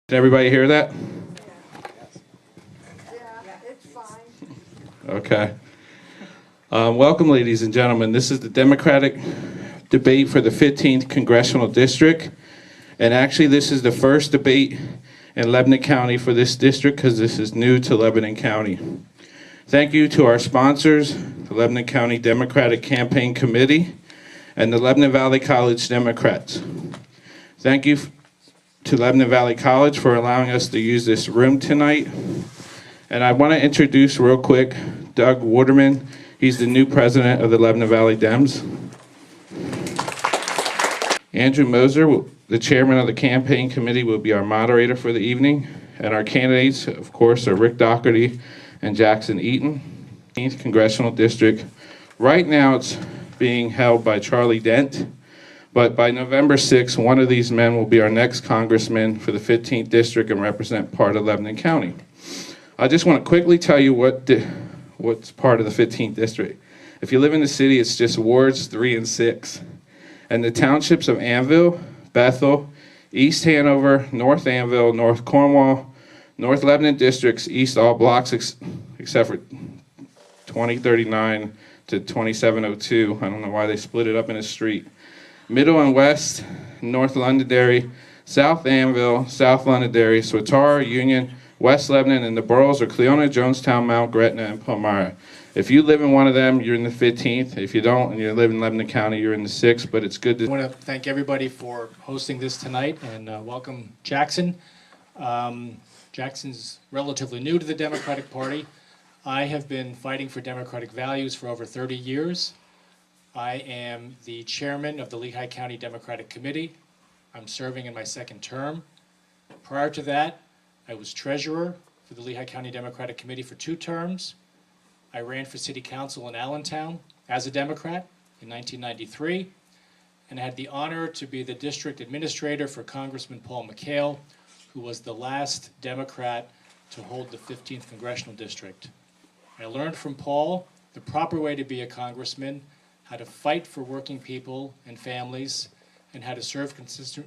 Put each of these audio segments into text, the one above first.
Can everybody hear that? Yeah, it's fine. Okay. Welcome, ladies and gentlemen. This is the Democratic debate for the 15th Congressional District. And actually, this is the first debate in Lebanon County for this district because this is new to Lebanon County. Thank you to our sponsors, the Lebanon County Democratic Campaign Committee and the Lebanon Valley College Democrats. Thank you to Lebanon Valley College for allowing us to use this room tonight. And I want to introduce real quick Doug Waterman. He's the new president of the Lebanon Valley Dems. Andrew Moser, the chairman of the campaign committee, will be our moderator for the evening. And our candidates, of course, are Rick Daugherty and Jackson Eaton. 15th Congressional District. Right now it's being held by Charlie Dent. But by November 6th, one of these men will be our next congressman for the 15th District and represent part of Lebanon County. I just want to quickly tell you what's part of the 15th District. If you live in the city, it's just wards 3 and 6. And the townships of Anvil, Bethel, East Hanover, North Anvil, North Cornwall, North Lebanon districts, East all blocks except for 2039 to 2702. I don't know why they split it up in a street. Middle and West, North Londonderry, South Anvil, South Londonderry, Swatara, Union, West Lebanon, and the boroughs are Cleona, Jonestown, Mount Gretna, and Palmyra. If you live in one of them, you're in the 15th. If you don't, and you live in Lebanon County, you're in the 6th, but it's good to... I want to thank everybody for hosting this tonight and welcome Jackson. Jackson's relatively new to the Democratic Party. I have been fighting for democratic values for over 30 years. I am the chairman of the Lehigh County Democratic Committee. I'm serving in my second term. Prior to that, I was treasurer for the Lehigh County Democratic Committee for 2 terms. I ran for city council in Allentown as a Democrat in 1993, and I had the honor to be the district administrator for Congressman Paul McHale, who was the last Democrat to hold the 15th Congressional District. I learned from Paul the proper way to be a congressman, how to fight for working people and families, and how to serve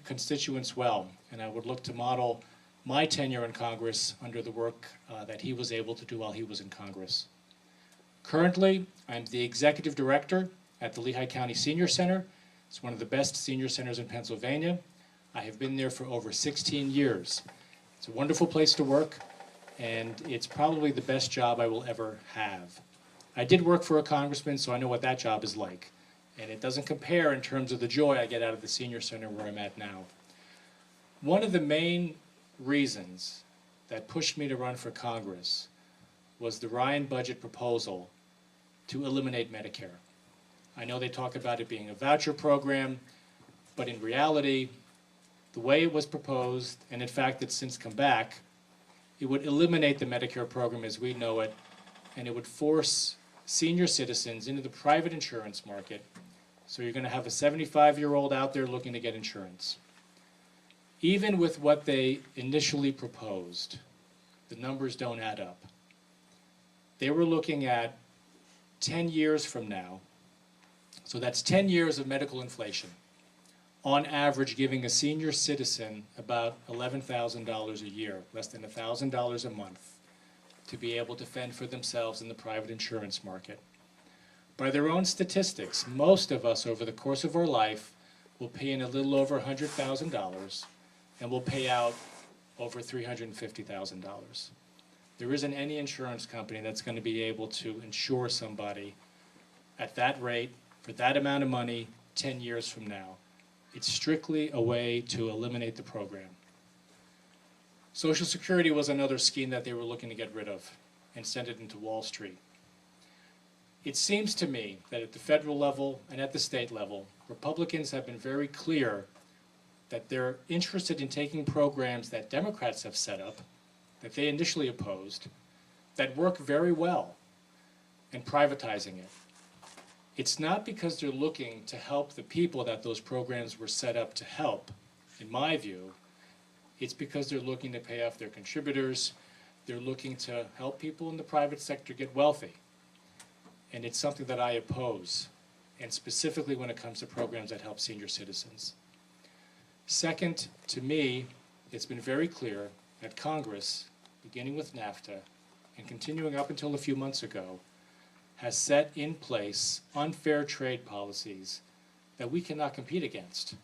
constituents well. And I would look to model my tenure in Congress under the work that he was able to do while he was in Congress. Currently, I'm the executive director at the Lehigh County Senior Center. It's one of the best senior centers in Pennsylvania. I have been there for over 16 years. It's a wonderful place to work, and it's probably the best job I will ever have. I did work for a congressman, so I know what that job is like. And it doesn't compare in terms of the joy I get out of the senior center where I'm at now. One of the main reasons that pushed me to run for Congress was the Ryan budget proposal to eliminate Medicare. I know they talk about it being a voucher program, but in reality, the way it was proposed, and in fact it's since come back, it would eliminate the Medicare program as we know it, and it would force senior citizens into the private insurance market. So you're going to have a 75-year-old out there looking to get insurance. Even with what they initially proposed, the numbers don't add up. They were looking at 10 years from now, so that's 10 years of medical inflation, on average giving a senior citizen about $11,000 a year, less than $1,000 a month, to be able to fend for themselves in the private insurance market. By their own statistics, most of us over the course of our life will pay in a little over $100,000 and will pay out over $350,000. There isn't any insurance company that's going to be able to insure somebody at that rate for that amount of money 10 years from now. It's strictly a way to eliminate the program. Social Security was another scheme that they were looking to get rid of and send it into Wall Street. It seems to me that at the federal level and at the state level, Republicans have been very clear that they're interested in taking programs that Democrats have set up, that they initially opposed, that work very well, and privatizing it. It's not because they're looking to help the people that those programs were set up to help, in my view. It's because they're looking to pay off their contributors. They're looking to help people in the private sector get wealthy. And it's something that I oppose, and specifically when it comes to programs that help senior citizens. Second, to me, it's been very clear that Congress, beginning with NAFTA and continuing up until a few months ago, has set in place unfair trade policies that we cannot compete against,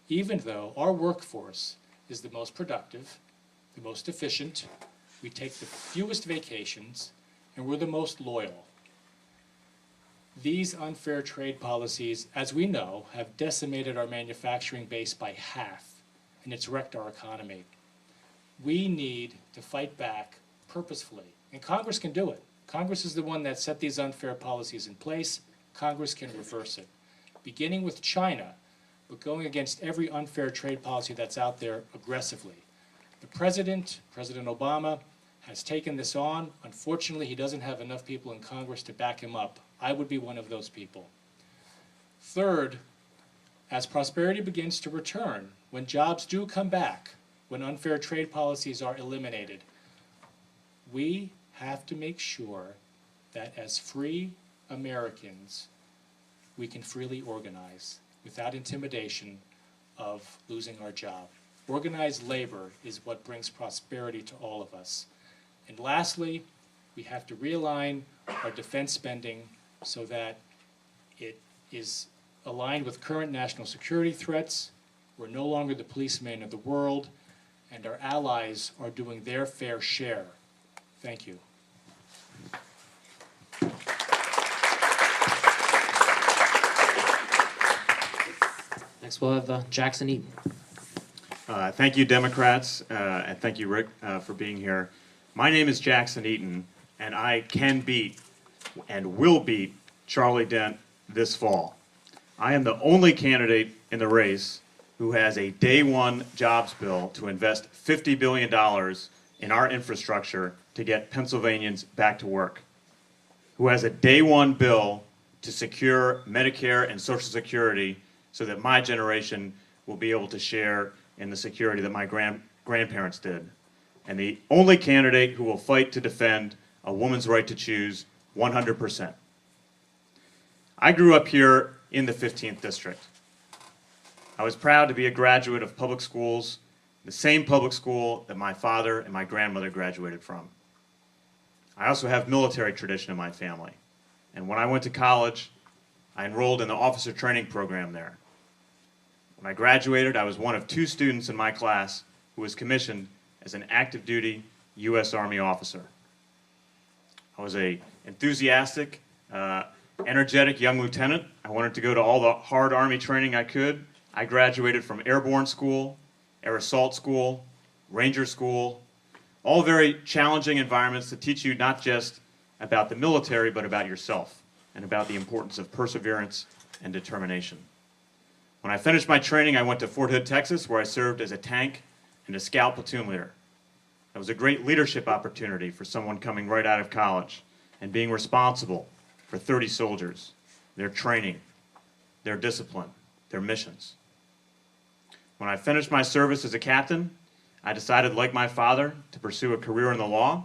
even though our workforce is the most productive, the most efficient, we take the fewest vacations, and we're the most loyal. These unfair trade policies, as we know, have decimated our manufacturing base by half, and it's wrecked our economy. We need to fight back purposefully, and Congress can do it. Congress is the one that set these unfair policies in place. Congress can reverse it, beginning with China, but going against every unfair trade policy that's out there aggressively. The President Obama, has taken this on. Unfortunately, he doesn't have enough people in Congress to back him up. I would be one of those people. Third, as prosperity begins to return, when jobs do come back, when unfair trade policies are eliminated, we have to make sure that as free Americans, we can freely organize without intimidation of losing our job. Organized labor is what brings prosperity to all of us. And lastly, we have to realign our defense spending so that it is aligned with current national security threats. We're no longer the policemen of the world, and our allies are doing their fair share. Thank you. Next, we'll have Jackson Eaton. Thank you, Democrats, and thank you, Rick, for being here. My name is Jackson Eaton, and I can beat and will beat Charlie Dent this fall. I am the only candidate in the race who has a day one jobs bill to invest $50 billion in our infrastructure to get Pennsylvanians back to work, who has a day one bill to secure Medicare and Social Security so that my generation will be able to share in the security that my grandparents did, and the only candidate who will fight to defend a woman's right to choose 100%. I grew up here in the 15th District. I was proud to be a graduate of public schools, the same public school that my father and my grandmother graduated from. I also have military tradition in my family, and when I went to college, I enrolled in the officer training program there. When I graduated, I was one of 2 students in my class who was commissioned as an active duty U.S. Army officer. I was an enthusiastic, energetic young lieutenant. I wanted to go to all the hard Army training I could. I graduated from airborne school, air assault school, ranger school, all very challenging environments that teach you not just about the military, but about yourself and about the importance of perseverance and determination. When I finished my training, I went to Fort Hood, Texas, where I served as a tank and a scout platoon leader. That was a great leadership opportunity for someone coming right out of college and being responsible for 30 soldiers, their training, their discipline, their missions. When I finished my service as a captain, I decided, like my father, to pursue a career in the law,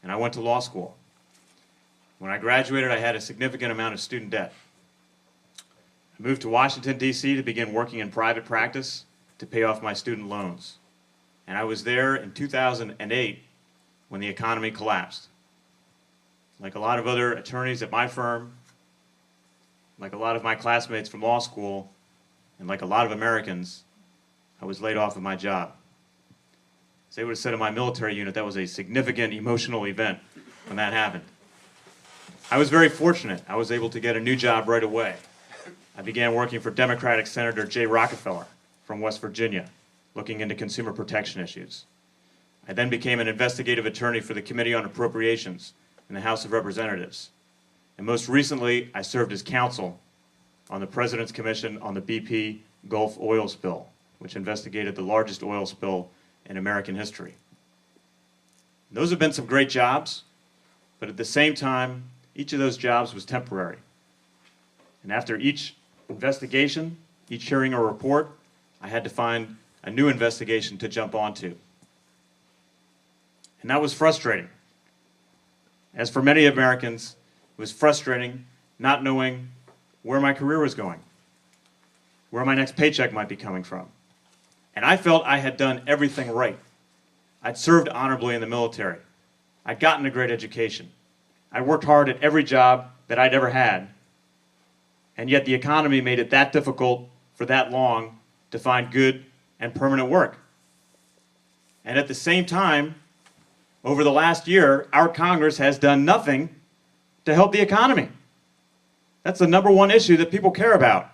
and I went to law school. When I graduated, I had a significant amount of student debt. I moved to Washington, D.C. to begin working in private practice to pay off my student loans. And I was there in 2008 when the economy collapsed. Like a lot of other attorneys at my firm, like a lot of my classmates from law school, and like a lot of Americans, I was laid off of my job. As they would have said in my military unit, that was a significant emotional event when that happened. I was very fortunate. I was able to get a new job right away. I began working for Democratic Senator Jay Rockefeller from West Virginia, looking into consumer protection issues. I then became an investigative attorney for the Committee on Appropriations in the House of Representatives. And most recently, I served as counsel on the President's Commission on the BP Gulf oil spill, which investigated the largest oil spill in American history. Those have been some great jobs, but at the same time, each of those jobs was temporary. And after each investigation, each hearing or report, I had to find a new investigation to jump onto. And that was frustrating. As for many Americans, it was frustrating not knowing where my career was going, where my next paycheck might be coming from, And I felt I had done everything right. I'd served honorably in the military. I'd gotten a great education. I worked hard at every job that I'd ever had. And yet the economy made it that difficult for that long to find good and permanent work. And at the same time, over the last year, our Congress has done nothing to help the economy. That's the number one issue that people care about.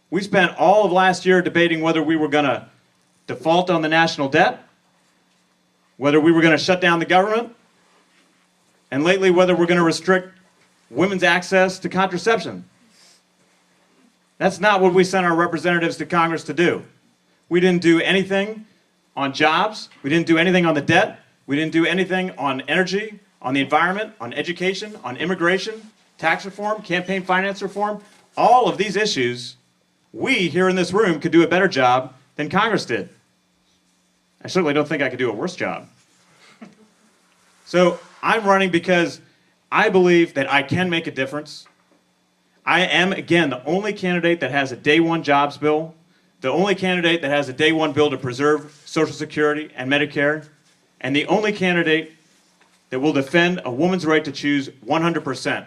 We spent all of last year debating whether we were going to default on the national debt, whether we were going to shut down the government, and lately whether we're going to restrict women's access to contraception. That's not what we sent our representatives to Congress to do. We didn't do anything on jobs. We didn't do anything on the debt. We didn't do anything on energy, on the environment, on education, on immigration, tax reform, campaign finance reform. All of these issues, we here in this room could do a better job than Congress did. I certainly don't think I could do a worse job. So I'm running because I believe that I can make a difference. I am, again, the only candidate that has a day one jobs bill, the only candidate that has a day one bill to preserve Social Security and Medicare, and the only candidate that will defend a woman's right to choose 100%.